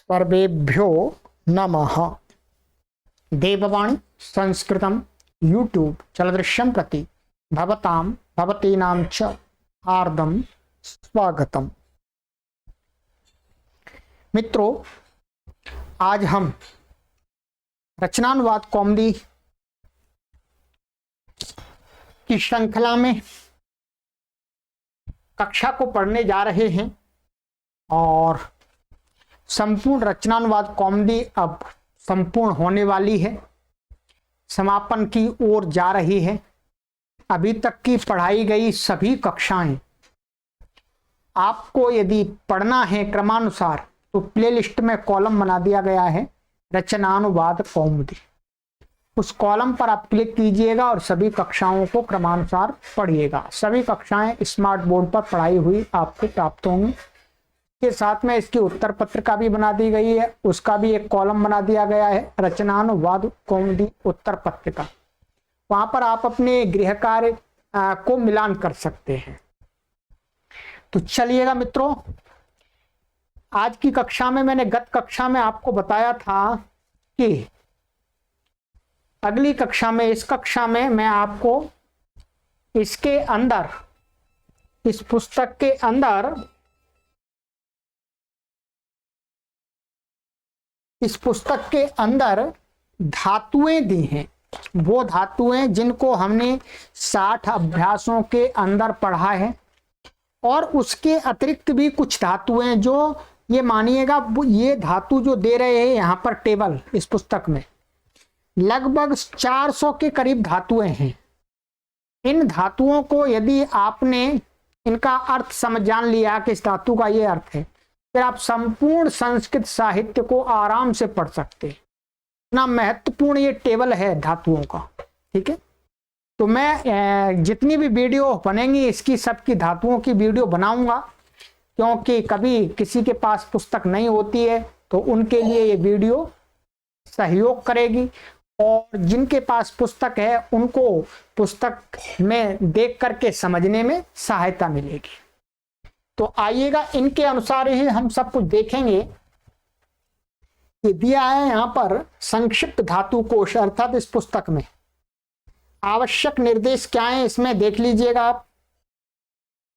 सर्वेभ्यो नमः। देववाणी संस्कृतम यूट्यूब चलदृश्यं प्रति भवतां भवतीनां च हार्दं स्वागतम। मित्रों, आज हम रचनानुवाद कॉमेडी की श्रृंखला में कक्षा को पढ़ने जा रहे हैं और संपूर्ण रचनानुवाद कॉमेडी अब संपूर्ण होने वाली है, समापन की ओर जा रही है। अभी तक की पढ़ाई गई सभी कक्षाएं आपको यदि पढ़ना है क्रमानुसार तो प्लेलिस्ट में कॉलम बना दिया गया है रचनानुवाद कौमुदी। उस कॉलम पर आप क्लिक कीजिएगा और सभी कक्षाओं को क्रमानुसार पढ़िएगा। सभी कक्षाएं स्मार्ट बोर्ड पर पढ़ाई हुई आपको प्राप्त होंगी। के साथ में इसकी उत्तर पत्रिका भी बना दी गई है, उसका भी एक कॉलम बना दिया गया है रचनानुवाद कौमुदी उत्तर पत्रिका। वहां पर आप अपने गृह कार्य को मिलान कर सकते हैं। तो चलिएगा मित्रों, आज की कक्षा में मैंने गत कक्षा में आपको बताया था कि अगली कक्षा में, इस कक्षा में मैं आपको इसके अंदर, इस पुस्तक के अंदर, इस पुस्तक के अंदर धातुएं दी हैं। वो धातुएं जिनको हमने 60 अभ्यासों के अंदर पढ़ा है, और उसके अतिरिक्त भी कुछ धातुएं जो ये मानिएगा, ये धातु जो दे रहे हैं यहाँ पर टेबल इस पुस्तक में लगभग 400 के करीब धातुएं हैं। इन धातुओं को यदि आपने इनका अर्थ समझ जान लिया कि इस धातु का ये अर्थ है, फिर आप संपूर्ण संस्कृत साहित्य को आराम से पढ़ सकते हैं। इतना महत्वपूर्ण ये टेबल है धातुओं का। ठीक है, तो मैं जितनी भी वीडियो बनेंगी इसकी सबकी धातुओं की वीडियो बनाऊंगा, क्योंकि कभी किसी के पास पुस्तक नहीं होती है तो उनके लिए ये वीडियो सहयोग करेगी, और जिनके पास पुस्तक है उनको पुस्तक में देख करके समझने में सहायता मिलेगी। तो आइएगा, इनके अनुसार ही हम सब कुछ देखेंगे। ये दिया है यहाँ पर संक्षिप्त धातु कोश, अर्थात इस पुस्तक में आवश्यक निर्देश क्या है इसमें देख लीजिएगा आप।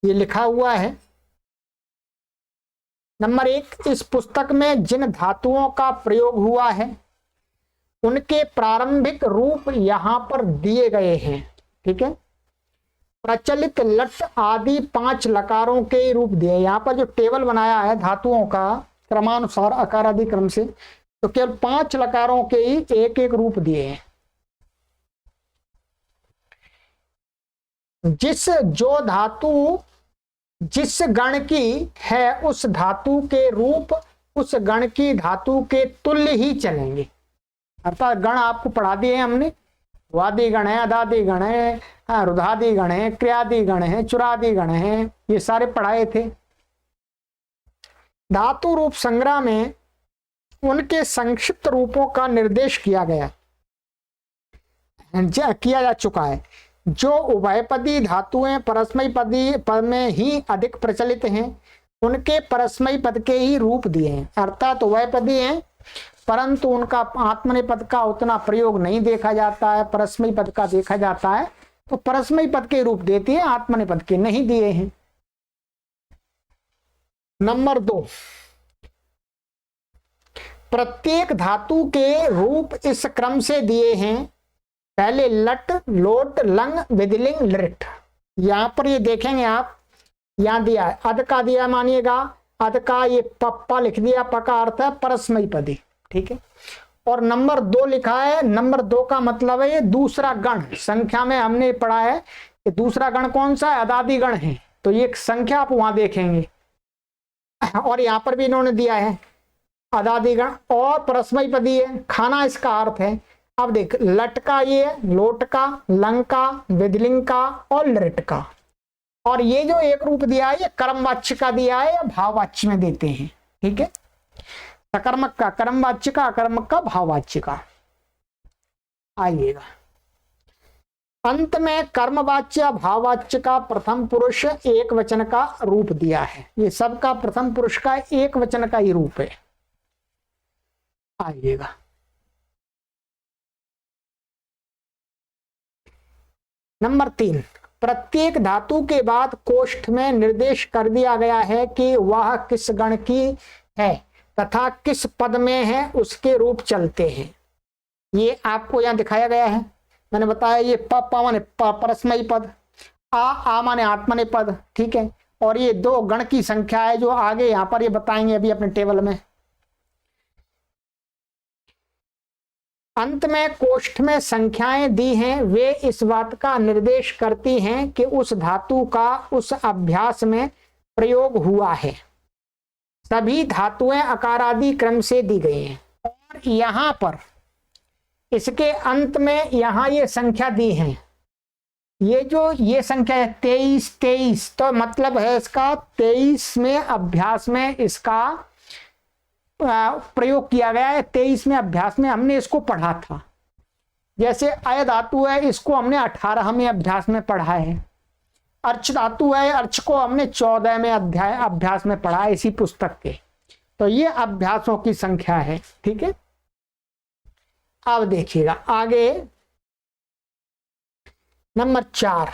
ये लिखा हुआ है नंबर 1, इस पुस्तक में जिन धातुओं का प्रयोग हुआ है उनके प्रारंभिक रूप यहाँ पर दिए गए हैं। ठीक है, प्रचलित लट आदि 5 लकारों के रूप दिए। यहाँ पर जो टेबल बनाया है धातुओं का क्रमानुसार आकार आदि क्रम से, तो केवल 5 लकारों के ही एक एक रूप दिए हैं। जो धातु जिस गण की है उस धातु के रूप उस गण की धातु के तुल्य ही चलेंगे। अर्थात गण आपको पढ़ा दिए हैं हमने, वादी गण है, अदादि गण है, रुधादि गण है, क्रियादि गण है, चुरादि गण है, ये सारे पढ़ाए थे। धातु रूप संग्रह में उनके संक्षिप्त रूपों का निर्देश किया जा चुका है। जो उभयपदी धातुएं परस्मयी पदी पद में ही अधिक प्रचलित हैं उनके परस्मयी पद के ही रूप दिए हैं। अर्थात उभयपदी हैं परंतु उनका आत्मनेपद का उतना प्रयोग नहीं देखा जाता है, परस्मयी पद का देखा जाता है, तो परस्मयी पद के रूप देती है, आत्मनेपद के नहीं दिए हैं। नंबर 2, प्रत्येक धातु के रूप इस क्रम से दिए हैं। पहले लट, लोट, लंग, विधिलिंग, लृट। यहां पर ये देखेंगे आप, यहां दिया है अध का दिया, मानिएगा अध का ये पप्पा लिख दिया, पका अर्थ है परस्मयी पदी। ठीक है, और नंबर 2 लिखा है। नंबर 2 का मतलब है ये दूसरा गण। संख्या में हमने पढ़ा है कि दूसरा गण कौन सा है, अदादि गण है, तो ये संख्या आप वहां देखेंगे। और यहां पर भी इन्होंने दिया है अदादि गण और परस्मयी पदी है, खाना इसका अर्थ है। अब देख, लट का ये, लोट का, लंग का, विधिलिंग का और लृट का। और ये जो एक रूप दिया है ये कर्मवाच्य का दिया है या भाववाच्य में देते हैं। ठीक है, सकर्मक का कर्मवाच्य का, अकर्मक का भाववाच्य का। आइएगा, अंत में कर्मवाच्य भाववाच्य का प्रथम पुरुष एक वचन का रूप दिया है। ये सबका प्रथम पुरुष का एक वचन का ही रूप है। आइएगा। नंबर 3, प्रत्येक धातु के बाद कोष्ठ में निर्देश कर दिया गया है कि वह किस गण की है तथा किस पद में है, उसके रूप चलते हैं। ये आपको यहां दिखाया गया है। मैंने बताया ये प माने परस्मयी पद, आ माने आत्मनेपद पद, ठीक है। और ये 2 गण की संख्या है जो आगे यहां पर ये बताएंगे अभी अपने टेबल में। अंत में कोष्ठ में संख्याएं दी हैं, वे इस बात का निर्देश करती हैं कि उस धातु का उस अभ्यास में प्रयोग हुआ है। सभी धातुएं आकारादि क्रम से दी गई हैं और यहां पर इसके अंत में यहां ये संख्या दी है। ये संख्या है 23, तो मतलब है इसका 23वें अभ्यास में इसका प्रयोग किया गया है। 23वें अभ्यास में हमने इसको पढ़ा था। जैसे अय धातु है, इसको हमने 18वें अभ्यास में पढ़ा है। अर्च धातु है, अर्च को हमने 14वें अभ्यास में पढ़ा है इसी पुस्तक के। तो ये अभ्यासों की संख्या है, ठीक है। अब देखिएगा आगे नंबर 4,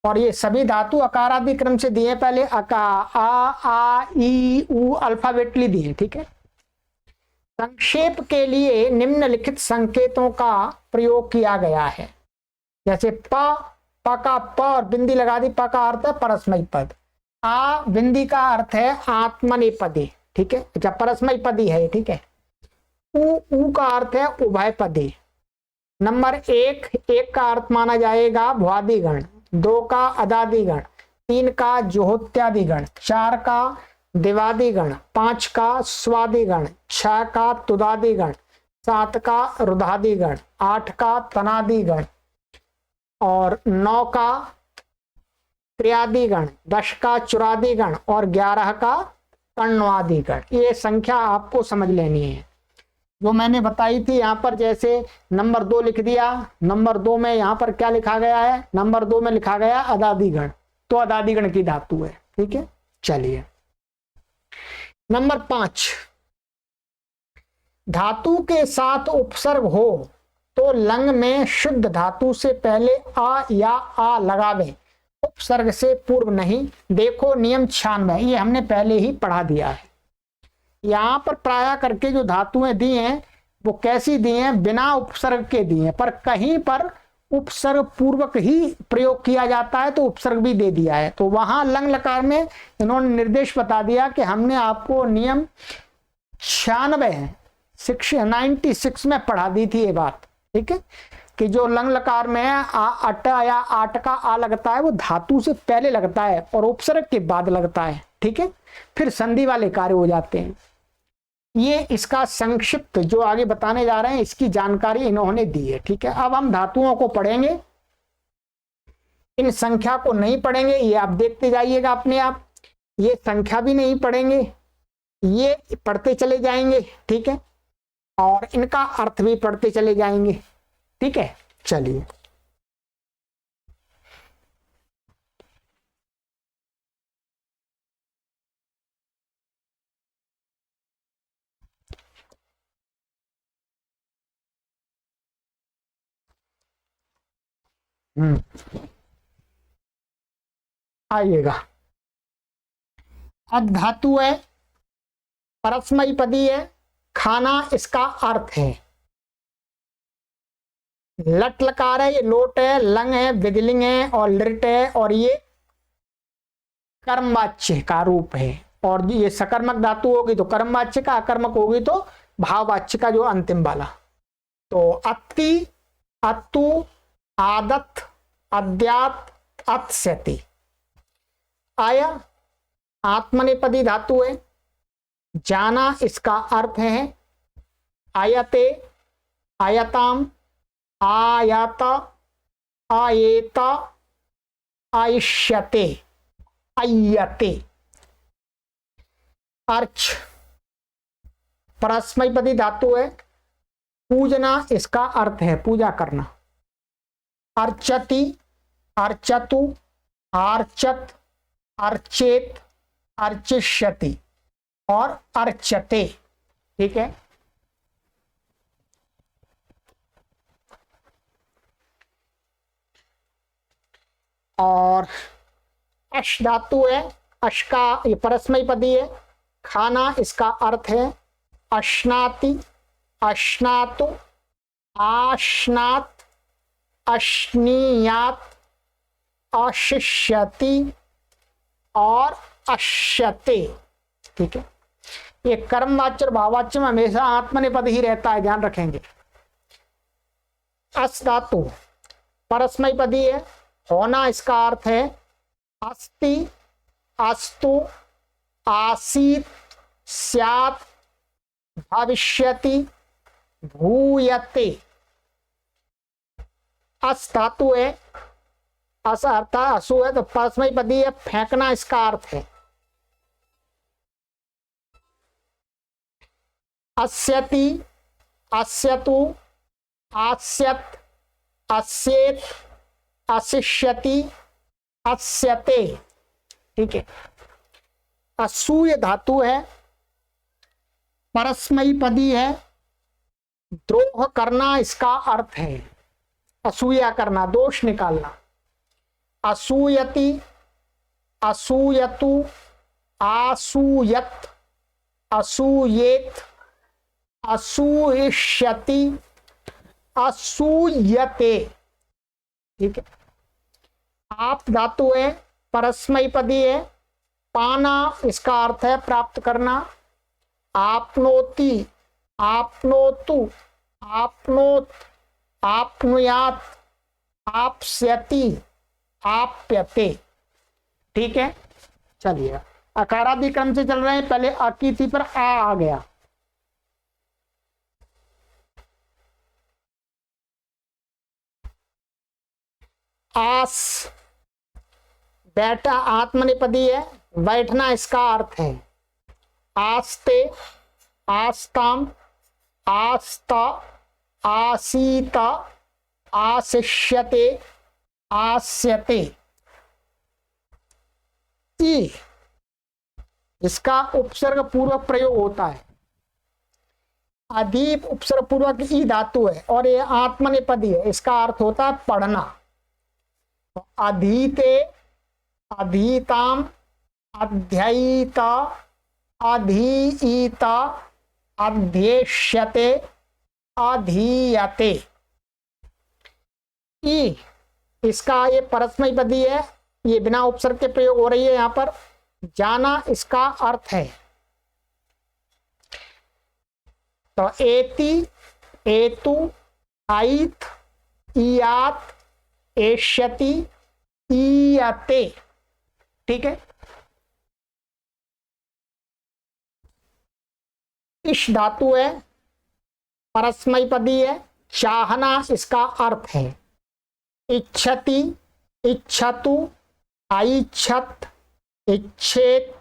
और ये सभी धातु आकारादि क्रम से दिए। पहले आ ई उ अल्फाबेटली दिए, ठीक है। संक्षेप के लिए निम्नलिखित संकेतों का प्रयोग किया गया है। जैसे प का प और बिंदी लगा दी, प का अर्थ है परस्मयी पद, आ बिंदी का अर्थ है आत्मनेपदी, ठीक है। अच्छा, परस्मयी पदी है, ठीक है। उ का अर्थ है उभयपदी। नंबर 1 का अर्थ माना जाएगा भ्वादिगण, 2 का अदादिगण, 3 का जोहोत्यादिगण, 4 का दिवादिगण, 5 का स्वादिगण, 6 का तुदादिगण, 7 का रुधादिगण, 8 का तनादिगण और 9 का त्रियादिगण, 10 का चुरादिगण और 11 का तण्वादिगण। ये संख्या आपको समझ लेनी है जो मैंने बताई थी। यहाँ पर जैसे नंबर 2 लिख दिया, नंबर 2 में यहाँ पर क्या लिखा गया है, नंबर 2 में लिखा गया अदादिगण, तो अदादिगण की धातु है, ठीक है। चलिए नंबर 5, धातु के साथ उपसर्ग हो तो लंग में शुद्ध धातु से पहले आ या आ लगावे, उपसर्ग से पूर्व नहीं। देखो नियम 96, ये हमने पहले ही पढ़ा दिया है। यहाँ पर प्राय करके जो धातुएं दी हैं वो कैसी दी हैं, बिना उपसर्ग के दी हैं, पर कहीं पर उपसर्ग पूर्वक ही प्रयोग किया जाता है तो उपसर्ग भी दे दिया है। तो वहां लंग लकार में इन्होंने निर्देश बता दिया कि हमने आपको नियम 96 में पढ़ा दी थी ये बात, ठीक है, कि जो लंग लकार में अट या आट का आ लगता है वो धातु से पहले लगता है और उपसर्ग के बाद लगता है, ठीक है। फिर संधि वाले कार्य हो जाते हैं। ये इसका संक्षिप्त जो आगे बताने जा रहे हैं इसकी जानकारी इन्होंने दी है, ठीक है। अब हम धातुओं को पढ़ेंगे, इन संख्या को नहीं पढ़ेंगे, ये आप देखते जाइएगा अपने आप। ये संख्या भी नहीं पढ़ेंगे, ये पढ़ते चले जाएंगे, ठीक है, और इनका अर्थ भी पढ़ते चले जाएंगे, ठीक है। चलिए आइएगा। अब धातु है, परस्मयी पदी है, खाना इसका अर्थ है। लट लकार है, ये लोट है, लंग है, विधिलिंग है और लिट है, और ये कर्मवाच्य का रूप है। और ये सकर्मक धातु होगी तो कर्मवाच्य का, अकर्मक होगी तो भाववाच्य का, जो अंतिम वाला। तो अति, अतु, आदत, अद्यात, अत्स्यति। आया आत्मनेपदी धातु है। जाना इसका अर्थ है आयते, आयताम, आयात, आयेत, आयष्यते, अय्यते। अर्च परस्मैपदी धातु है। पूजना इसका अर्थ है पूजा करना। अर्चति, अर्चतु, अर्चत, अर्चेत, अर्चिष्यति और अर्चते, ठीक है। और अश धातु है, अश का ये परस्मय पदी है, खाना इसका अर्थ है अश्नाति, अश्नातु, आश्नात, अश्नीयात, अशिष्यति और अश्यते। ठीक है, ये कर्मवाच्य और भाववाच्य में हमेशा आत्मनेपद ही रहता है, ध्यान रखेंगे। अस धातु परस्मय पदी है, होना इसका अर्थ है अस्ति, अस्तु, आसीत, स्यात्, भविष्यति, भूयते। अस धातु है, अस अर्थात असु है तो परस्मय पदी है, फेंकना इसका अर्थ है। अस्यति, अस्यतु, आस्यत, अस्येत, अशिष्यति, अस्यते। ठीक है, असूय धातु है, परस्मयी पदी है, द्रोह करना इसका अर्थ है, असूया करना, दोष निकालना। असूयति, असूयतु, आसूयत, असूयेत, असूयिष्यति, असूयते। ठीक है, आप धातु है, परस्मयी पदी है, पाना इसका अर्थ है प्राप्त करना। आपनोति, आपनोतु, आपनोत, आपनुयात, आप्स्यति, आप्यते। ठीक है, चलिए अकारादि क्रम से चल रहे हैं, पहले अकीति पर आ गया। आस बैठा, आत्मनेपदी है, बैठना इसका अर्थ है आस्ते, आस्ताम, आस्ता, आसीता, आशिष्यते, आस्यते। ई इसका उपसर्ग पूर्वक प्रयोग होता है, अधीप उपसर्ग पूर्वक ई धातु है और ये आत्मनेपदी है, इसका अर्थ होता है पढ़ना। अधीते, अधीताम, अध्ययिता, अधीयिता, अध्येष्यते, अधीयते। ई इसका ये परस्मय पदी है, ये बिना उपसर्ग के प्रयोग हो रही है यहां पर। जाना इसका अर्थ है, तो एति, एतु, आइत, इयात, एष्यति, ईयते। ठीक है, इश धातु है, परस्मय पदी है, चाहना इसका अर्थ है इच्छति, इच्छतु, ऐच्छत, इच्छेत,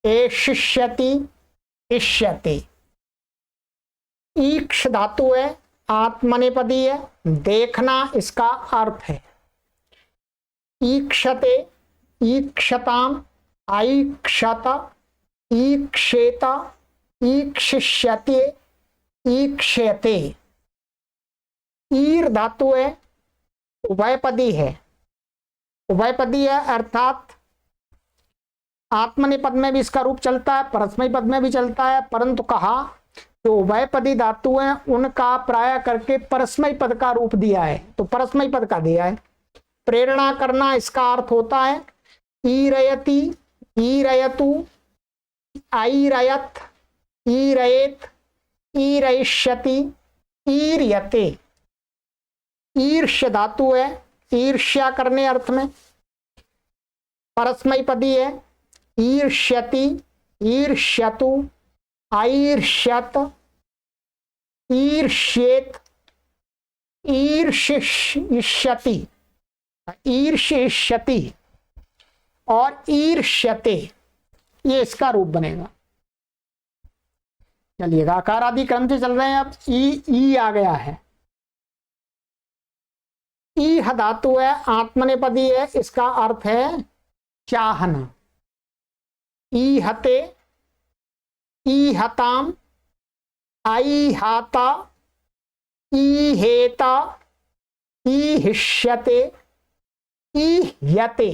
एशिष्यति, इष्यते। ईक्ष धातु है, आत्मनेपदी है, देखना इसका अर्थ है ईक्षते, ईक्षताम, ऐक्षत, ईक्षेत, ईक्षिष्यते, ईक्ष्यते। ईर धातु है, उभयपदी है, उभयपदी है अर्थात आत्मनेपद में भी इसका रूप चलता है, परस्मय पद में भी चलता है, परंतु कहा जो उभयपदी धातु हैं उनका प्राय करके परस्मय पद का रूप दिया है, तो परस्मय पद का दिया है। प्रेरणा करना इसका अर्थ होता है ईरयति, ईरयतु, ऐरयत, ईरयेत, ईरयिष्यति, ईर्यते। ईर्ष्य धातु है, ईर्ष्या करने अर्थ में, परस्मय पदी है, ईर्ष्यति, ईर्ष्यतु, ऐर्ष्यत, ईर्ष्येत, ईर्ष्यति, ईर्ष्यति और ईर्ष्यते, ये इसका रूप बनेगा। चलिएगा आकार आदि क्रम से चल रहे हैं, अब ई आ गया है। ईह धातु है, आत्मनेपदी है, इसका अर्थ है चाहना। ईहते, ईहताम, ऐहाता, ईहेता, ईहिष्यते, ईह्यते,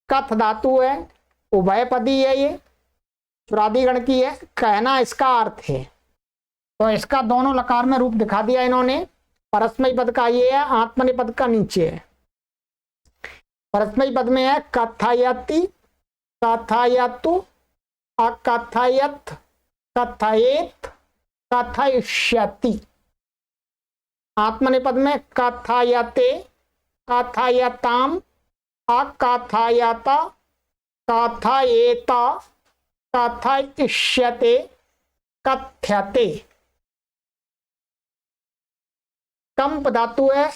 कथ धातु है, उभयपदी है, ये चुरादिगण की है, कहना इसका अर्थ है। तो इसका दोनों लकार में रूप दिखा दिया इन्होंने। परस्मैपद पद का ये है, आत्मनेपद का नीचे है। परस्मैपद पद में है कथयति, कथयतु, अकथयत, कथयेत, कथयिष्यति। आत्मनेपद में कथयते, कथयताम, अकथयत, कथयेत, कथयिष्यते, कथ्यते। कंप धातु है,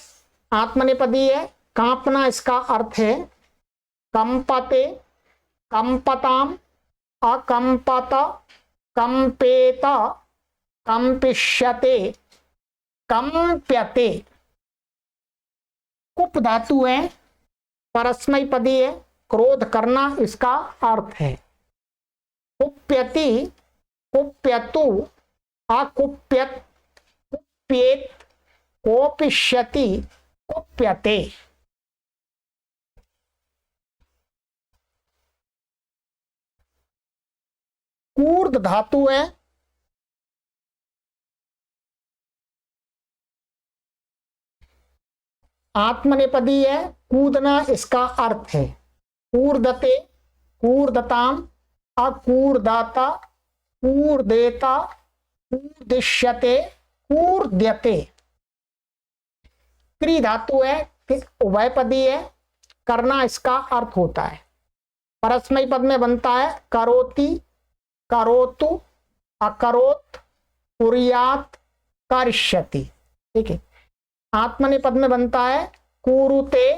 आत्मनेपदी है, कांपना इसका अर्थ है। कंपते, कंपताम, अकंपत, कंपेत, कंपिष्यते, कंप्यते। कुप धातु है, परस्मैपदी है, क्रोध करना इसका अर्थ है। कुप्यति, कुप्यतु, अकुप्यत, कुप्येत, कोपिष्यति, कुप्यते। कूर्द धातु है, आत्मनेपदी है, कूदना इसका अर्थ है। कूर्दते, कूर्दताम, अकूर्दाता, कूर्देता, कूर्दिष्यते, कूर्द्यते। क्री धातु है, उभयपदी है, करना इसका अर्थ होता है। परस्मै पद में बनता है करोति, करोतु, अकरोत, कुर्यात, करिष्यति। ठीक है। आत्मनेपद में बनता है कुरुते,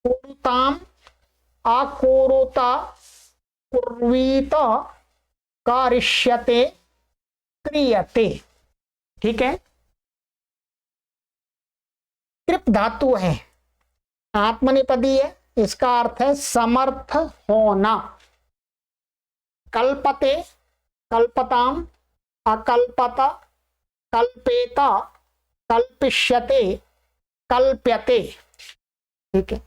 कुरुताम, अकुरुता, कुर्वीत, करिष्यते, क्रियते। ठीक है। कृप धातु है, आत्मनेपदी है, इसका अर्थ है समर्थ होना। कल्पते, कल्पताम, अकल्पत, कल्पेत, कल्पिष्यते, कल्प्यते। ठीक है।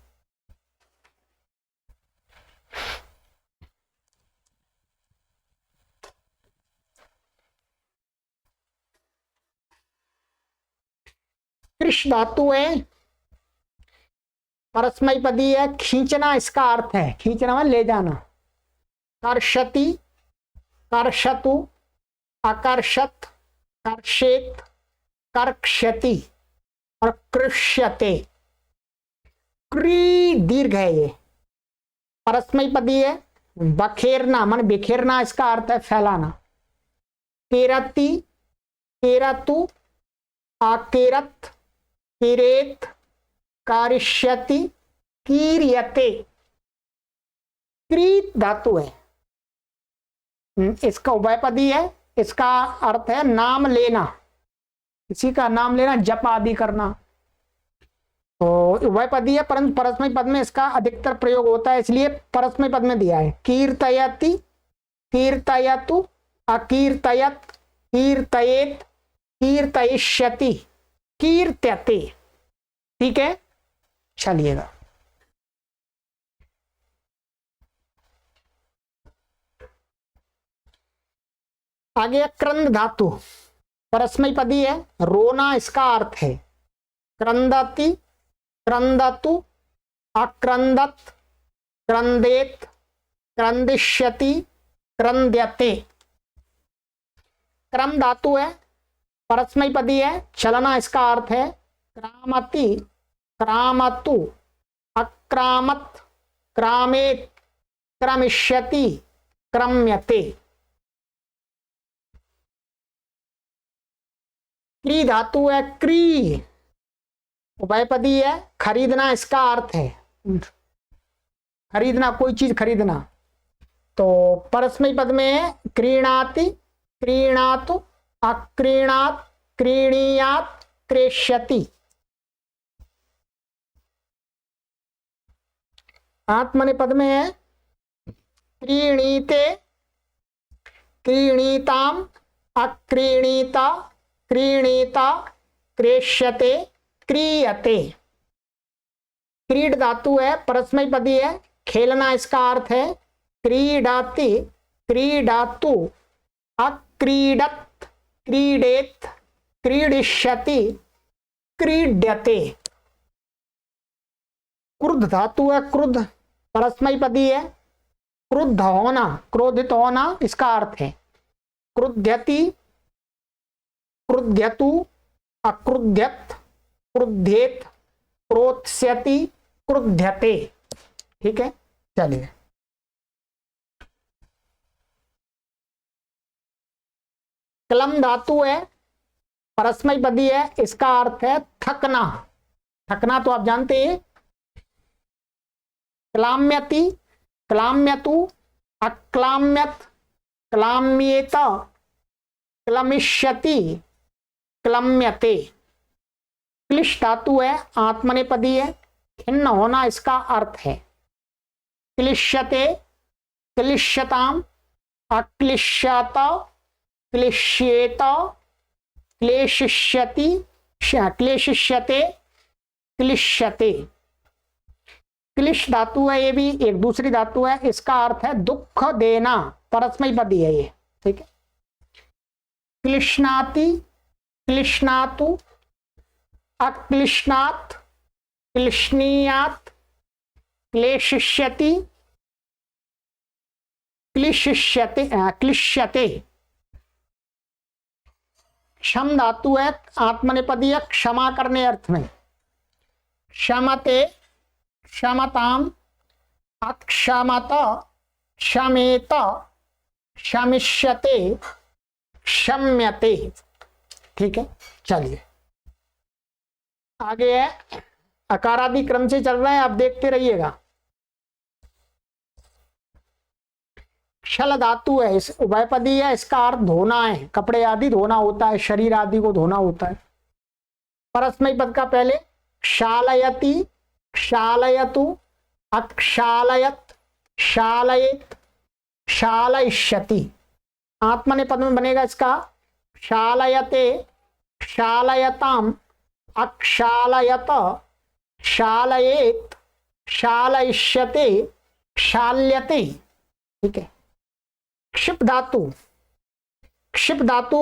कृष धातु है, परस्मैपदी है, खींचना इसका अर्थ है। खींचना में ले जाना। कर्षति, कर्षतु, अकर्षत, कर्षेत, कर्क्ष्यति और कृष्यते। क्री दीर्घ है ये, परस्मैपदी है, बखेरना मन बिखेरना इसका अर्थ है फैलाना। केरति, केरतु, आकेरत, किरेत, कारिष्यति, कीर्यते। क्रीत धातु है, इसका उभयपदी है, इसका अर्थ है नाम लेना, किसी का नाम लेना, जप आदि करना। तो उभयपदी है, परंतु परस्मै पद में इसका अधिकतर प्रयोग होता है, इसलिए परस्मै पद में दिया है। कीर्तयति, कीर्तयतु, अकीर्तयत, कीर्तयेत, कीर्तयिष्यति, कीर्त्यते। ठीक है। चलिएगा आगे। क्रंद धातु परस्मैपदी है, रोना इसका अर्थ है। क्रंदति, क्रंदतु, अक्रंदत, क्रंदेत, क्रंदिष्यति, क्रंद्यते। क्रम धातु है, परस्मैपदी है, चलना इसका अर्थ है। क्रामति, क्रामतु, अक्रामत, क्रामेत, क्रमिष्यति, क्रम्यते। क्री धातु है, क्री उभयपदी है, खरीदना इसका अर्थ है। खरीदना, कोई चीज खरीदना। तो परस्मै पद में है क्रीणाति, क्रीणातु, अक्रीणात, क्रीणीयात, क्रेष्यति। आत्मनेपद में है क्रीणीते, क्रीणीताम, अक्रीणीता, क्रीणीता, क्रेष्यते, क्रियते। क्रीड धातु है, परस्मय पदी है, खेलना इसका अर्थ है। क्रीडाति, क्रीडातु, अक्रीडत, क्रीडेत, क्रीडिष्यति, क्रीड्यते। क्रुद्ध धातु है, क्रुद्ध परस्मय पदी है, क्रुद्ध होना, क्रोधित होना इसका अर्थ है। क्रुध्यति, क्रुध्यतु, अक्रुध्यत, क्रुध्येत, क्रोत्स्यति, क्रुध्यते। ठीक है, चलिए। क्लम धातु है, परस्मय पदी है, इसका अर्थ है थकना। थकना तो आप जानते हैं। क्लाम्यति, क्लाम्यतु, अक्लाम्यत, क्लाम्येत, क्लमिष्यति, क्लम्यते। क्लिश धातु है, आत्मनेपदी है, खिन्न होना इसका अर्थ है। क्लिश्यते, क्लिश्यताम, अक्लिश्यत, क्लिश्येत, क्लेशिष्यति, क्लेशिष्यते, क्लिश्यते। क्लिश धातु है, ये भी एक दूसरी धातु है, इसका अर्थ है दुख देना, परस्मय पदी है ये। ठीक है। क्लिश्नाति, क्लिश्नातु, अक्लिश्नात, क्लिश्नीयात, क्लेशिष्यति, क्लिशिष्यते, क्लिश्यते। क्षम धातु है, आत्मनेपदी है, क्षमा करने अर्थ में। क्षमते, क्षमताम, अक्षमत, क्षमेत, क्षमिष्यते, क्षम्यते। ठीक है, चलिए आगे है। अकारादि क्रम से चल रहा है, आप देखते रहिएगा। क्षल धातु है, इस उभयपदी है, इसका अर्थ धोना है, कपड़े आदि धोना होता है, शरीर आदि को धोना होता है। परस्मय पद का पहले क्षालयति, क्षालयतु, अक्षालयत, क्षालयेत, क्षालयिष्यति। आत्मनेपद में बनेगा इसका क्षालयते, क्षालयताम, अक्षालयत, क्षालयेत, क्षालयिष्यते, क्षाल्यते। ठीक है। क्षिप धातु, क्षिप धातु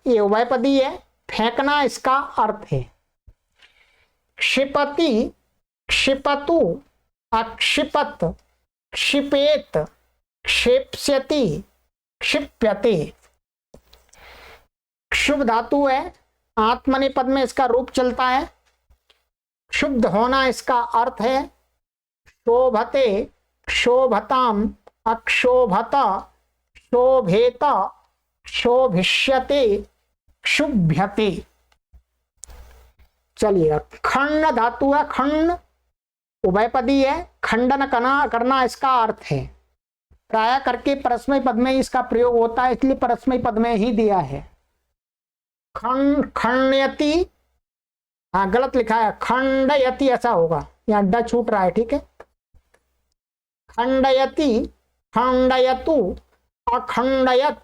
ये उभयपदी है, फेंकना इसका अर्थ है। क्षिपति, क्षिपतु, अक्षिपत, क्षिपेत, क्षेप्स्यति, क्षिप्यते। क्षुभ धातु है, आत्मनेपद में इसका रूप चलता है। क्षुब्ध होना इसका अर्थ है। शोभते, शोभताम, अक्षोभत, शोभेत, शोभिष्यते, क्षुभ्यते। चलिए, खंड धातु है, खंड उभयपदी है, खंडन करना इसका अर्थ है। प्राय करके परस्मय पद में इसका प्रयोग होता है, इसलिए परस्मय पद में ही दिया है। खंडयति, हाँ गलत लिखा है, खंडयति ऐसा होगा, यहाँ ड छूट रहा है। ठीक है। खंडयति, खंडयतु, अखंडयत,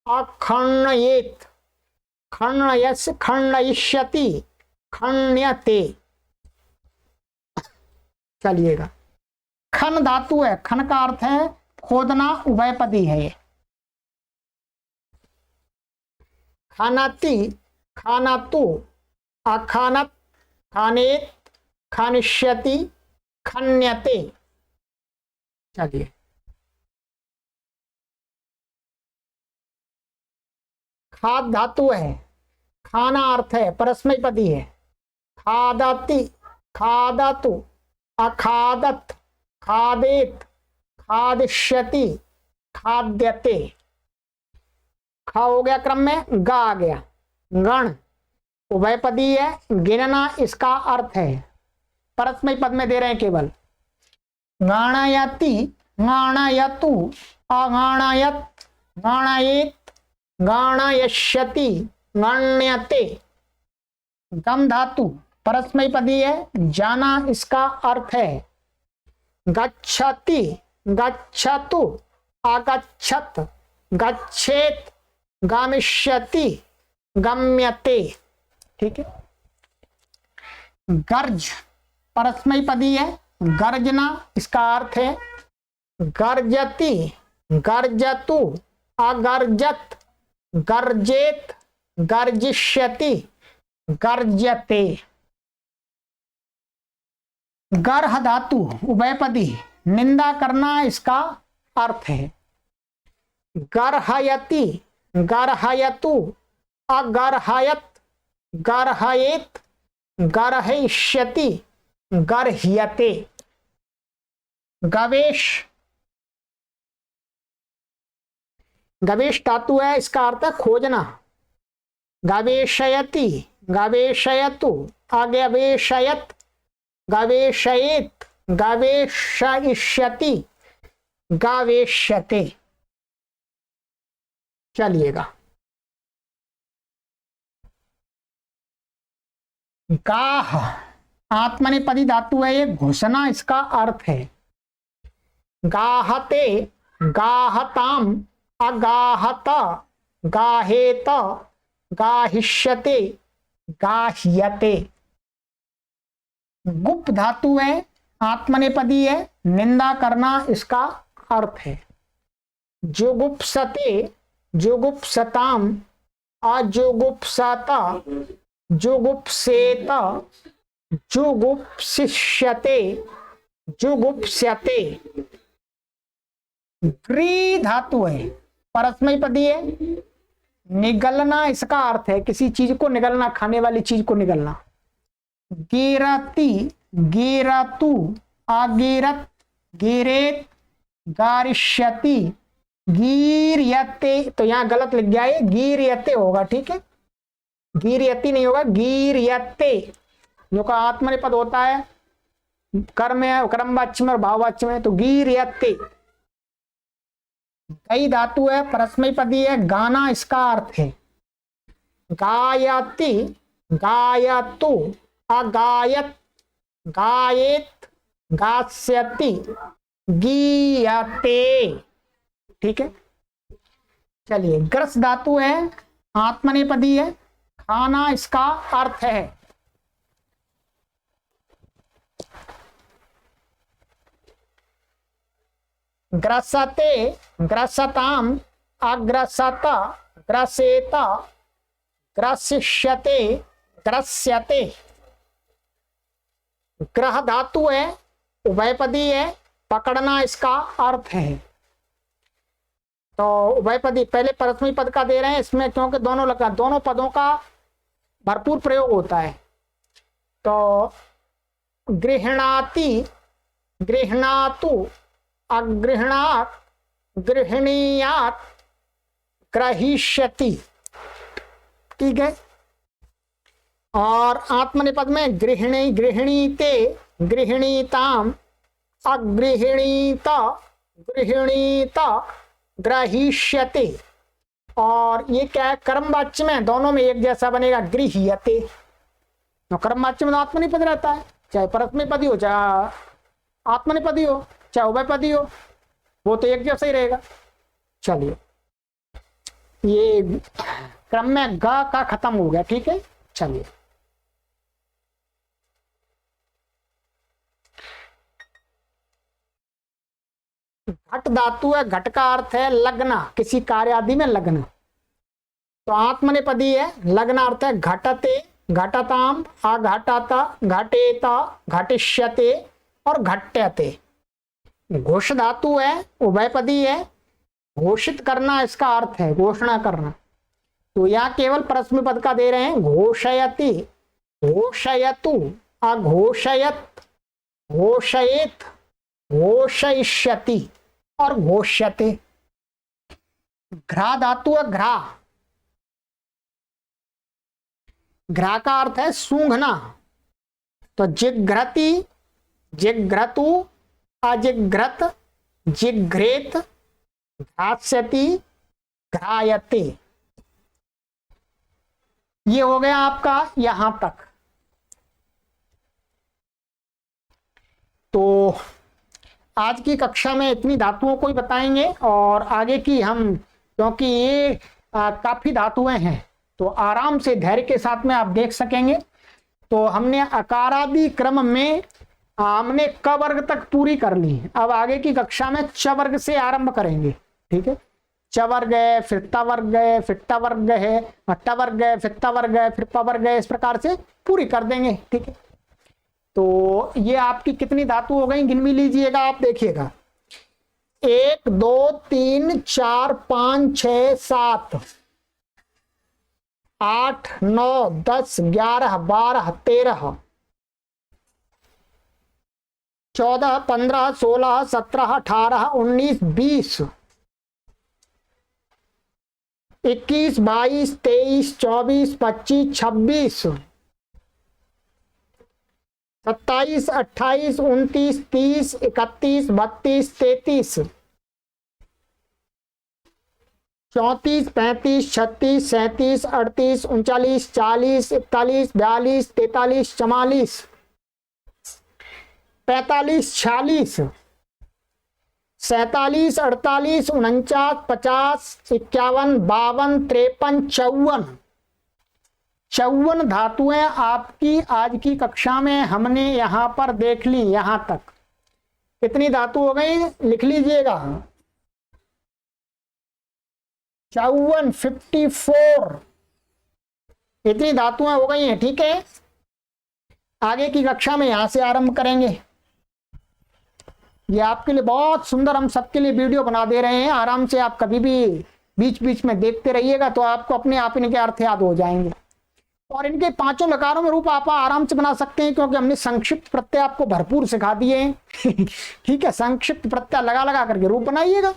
अखंडयेत, खंडयस्, खंडयिष्यति, खंड्यते। चलिएगा। खन धातु है, खन का अर्थ है खोदना, उभयपदी है ये। खानाति, खानातु, अखानत, खानेत, खानिष्यति, खन्यते। चलिए। खाद धातु है, खाना अर्थ है, परस्मय पदी है। खादति, खादतु, अखादत, खादेत, खादिष्यति, खाद्यते। खा हो गया क्रम में, ग आ गया। गण उभयपदी है, गिनना इसका अर्थ है। परस्मय पद में दे रहे हैं केवल। गणयति, गणयतु, अगणयत, गणयेत, गणयष्यति, गण्यते। गम धातु परस्मय पदी है, जाना इसका अर्थ है। गच्छति, गच्छतु, अगच्छत, गच्छेत, गमिष्यति, गम्यते। ठीक है। गर्ज परस्मैपदी है। गर्जना, इसका अर्थ है गर्जती, गर्जतु, अगर्जत, गर्जेत, गर्जिष्यति, गर्जते। गर्ह धातु उभयपदी, निंदा करना, इसका अर्थ है गर्हयति, गर्हयतु, अगर्हयत, गर्हयेत, गर्हिष्यति, गर्ह्यते। गवेश, गवेश धातु है, इसका अर्थ है खोजना। गवेशयति, गवेशयतु, अगवेशयत, गवेशयेत, गवेशयिष्यति, गवेष्यते। चलिएगा, गाह आत्मनेपदी धातु है, ये घोषणा, इसका अर्थ है गाहते, गाहताम, अगाहत, गाहेत, गाहिष्यते, गाह्यते। गुप धातु है, आत्मनेपदी है, निंदा करना, इसका अर्थ है जुगुप्सते, जुगुप्सताम, अजुगुप्सत, जुगुप्सेत, जुगुप्सिष्यते, जुगुप्स्यते। ग्री धातु है, परस्मैपदी है, निगलना, इसका अर्थ है किसी चीज को निगलना, खाने वाली चीज को निगलना। गिरती, गिरतु, अगिरत, गिरेत, गारिष्यति, गीर्यते। तो यहां गलत लिख गया है, गीर्यते होगा, ठीक है, गीर्यति नहीं होगा, गीर्यते। जो का आत्मनेपद होता है कर्म है, कर्मवाच्य में और भाववाच्य में, तो गीर्यते। गई धातु है, परस्मैपदी है, गाना, इसका अर्थ है गायति, गायतु, अगायत, गायेत, गास्यति, गीयते। ठीक है, चलिए, ग्रस धातु है, आत्मनेपदी है, खाना, इसका अर्थ है ग्रसते, ग्रसताम, अग्रसत, ग्रसेत, ग्रसिष्यते, ग्रस्यते। ग्रह धातु है, उभयपदी है, पकड़ना, इसका अर्थ है। तो उभयपदी पहले परस्मै पद का दे रहे हैं इसमें, क्योंकि दोनों लगा, दोनों पदों का भरपूर प्रयोग होता है। तो गृह्णाति, गृह्णातु, अगृह्णात, गृह्णीयात, ग्रहीष्यति। ठीक है, और आत्मनेपद में गृहिणी, गृहिणीते, गृहिणीताम, अगृहिणीत, गृहिणीत, ग्रहीष्यते। और ये क्या है, कर्मवाच्य में दोनों में एक जैसा बनेगा, गृह्यते। तो कर्मवाच्य में तो आत्मनेपद रहता है, चाहे परस्मैपदी हो, चाहे आत्मनेपदी हो, चाहे उभयपदी हो, वो तो एक जैसा ही रहेगा। चलिए, ये क्रम में ग का खत्म हो गया। ठीक है, चलिए, घट धातु है, घट का अर्थ है लगना, किसी कार्य आदि में लगना। तो आत्मनेपदी है, लगना अर्थ है घटते, घटताम, अघटत, घटेत, घटिष्यते और घट्यते। घोष धातु है, उभयपदी है, घोषित करना, इसका अर्थ है घोषणा करना। तो यहाँ केवल परस्मै पद का दे रहे हैं, घोषयति, घोषयतु, अघोषयत, घोषयेत, घोषयिष्यति और घोष्यते। घ्रा धातु है, घ्रा, घ्रा का अर्थ है सूंघना। तो जिघ्रति, जिघ्रतु, अजिघ्रत, जिघ्रेत, घ्रास्यति, घ्रायते। ये हो गया आपका यहां तक। तो आज की कक्षा में इतनी धातुओं को ही बताएंगे, और आगे की हम, क्योंकि ये काफी धातुएं हैं, तो आराम से धैर्य के साथ में आप देख सकेंगे। तो हमने अकारादि क्रम में हमने क वर्ग तक पूरी कर ली है। अब आगे की कक्षा में च वर्ग से आरंभ करेंगे। ठीक है, च वर्ग है, फिर त वर्ग है, फिर ट वर्ग है, ट वर्ग है, फिर त वर्ग है, फिर प वर्ग है, इस प्रकार से पूरी कर देंगे। ठीक है, तो ये आपकी कितनी धातु हो गई गिन भी लीजिएगा, आप देखिएगा 1 2 3 4 5 6 7 8 9 10 11 12 13 14 15 16 17 18 19 20 21 22 23 24 25 26 27 28 29 30 31 32 33 34 35 36 37 38 39 40 41 42 43 44 45 46 47 48 49 50 51 52 53 54 धातुएं आपकी आज की कक्षा में हमने यहां पर देख ली। यहां तक कितनी धातु हो गई लिख लीजिएगा, 54 इतनी धातुएं हो गई हैं। ठीक है, आगे की कक्षा में यहां से आरंभ करेंगे। ये आपके लिए बहुत सुंदर हम सबके लिए वीडियो बना दे रहे हैं, आराम से आप कभी भी बीच बीच में देखते रहिएगा तो आपको अपने आप इनके अर्थ याद हो जाएंगे। और इनके पांचों लकारों में रूप आप आराम से बना सकते हैं, क्योंकि हमने संक्षिप्त प्रत्यय आपको भरपूर सिखा दिए हैं। ठीक है, संक्षिप्त प्रत्यय लगा लगा करके रूप बनाइएगा।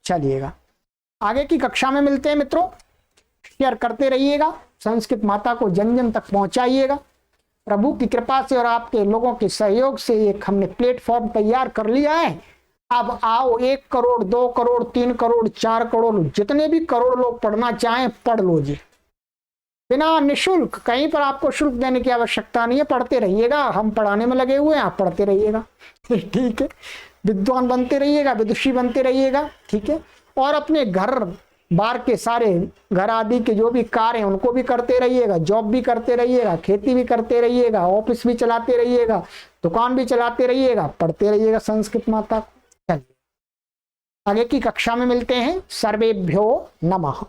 चलिएगा, आगे की कक्षा में मिलते हैं मित्रों। शेयर करते रहिएगा, संस्कृत माता को जन जन तक पहुंचाइएगा। प्रभु की कृपा से और आपके लोगों के सहयोग से एक हमने प्लेटफॉर्म तैयार कर लिया है। अब आओ 1 करोड़ 2 करोड़ 3 करोड़ 4 करोड़ जितने भी करोड़ लोग पढ़ना चाहें पढ़ लो जी, बिना निशुल्क। कहीं पर आपको शुल्क देने की आवश्यकता नहीं है, पढ़ते रहिएगा। हम पढ़ाने में लगे हुए हैं, आप पढ़ते रहिएगा। ठीक है, विद्वान बनते रहिएगा, विदुषी बनते रहिएगा। ठीक है, और अपने घर बार के सारे घर आदि के जो भी कार्य हैं उनको भी करते रहिएगा, जॉब भी करते रहिएगा, खेती भी करते रहिएगा, ऑफिस भी चलाते रहिएगा, दुकान भी चलाते रहिएगा, पढ़ते रहिएगा संस्कृत माता को। चलिए, आगे की कक्षा में मिलते हैं। सर्वेभ्यो नमः।